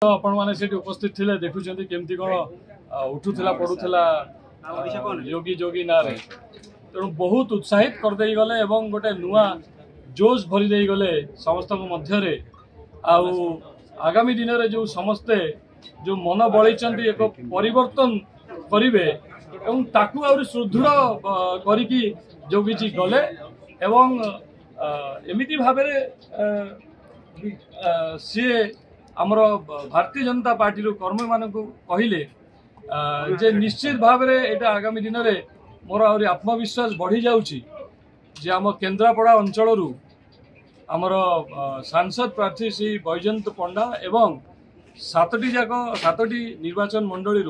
तो आपण माने सेठी उपस्थित थिले देखुछन्ती केमती कोन उठुथिला पडुथिला योगी जोगी नारे तेणु बहुत उत्साहित कर देई गले एवं गोटे नुआ जोश भरी देई गले समस्त मध्य आगामी दिन रे जो समस्ते जो मन बळैचन्ती एक परिवर्तन करिवे एवं ताकू आउरी सुदृढ़ करिकी जोगी जी गले एवं एमिति भाबरे सी आमर भारतीय जनता पार्टी कर्मी मान कहले जे निश्चित भाव में यहाँ आगामी दिन में मोर आहरी आत्मविश्वास बढ़ी जाउची जे आम केन्द्रापड़ा अंचल आमर सांसद प्रार्थी श्री बैजयंत पंडा एवं सातटी निर्वाचन मंडली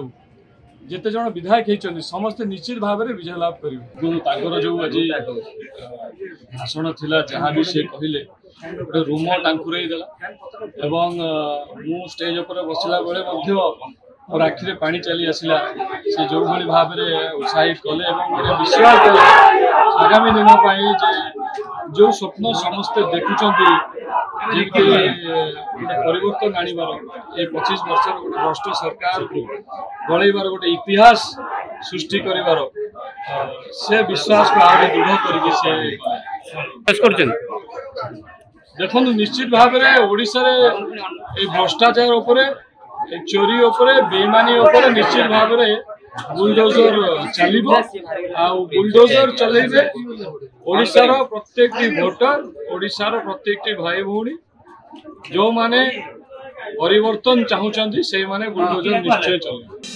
जिते जन विधायक होती समस्ते निश्चित भाव में विजय लाभ करेंगे जो आज भाषण थिला जहाँ भी से कहले गोटे रूम टांकुरई देला एवं मु स्टेज पर बसला बेले मोर आखिरे पानी चली आसला से जो भली भाव में उत्साहित कले गोटे विश्वास देले आगामी दिन जो स्वप्न समस्ते देखुंट गोटे परिवर्तन आनिबार ये 25 वर्ष गोटे भ्रष्ट सरकार को गलैबार गोटे इतिहास सृष्टि करिबार से विश्वास को आगे दृढ़ करके देखो निश्चित भाव में ओडिशा रे भ्रष्टाचार उपरे चोरी उपरे बेईमानी उपरे निश्चित भाव में बुलडोजर चलिबो आ बुलडोजर चलेबे ओडिशा रो प्रत्येक भोटर ओडिशा रो प्रत्येक भाई भौणी जो माने परिवर्तन चाहूचंती से माने बुलडोजर निश्चय चले।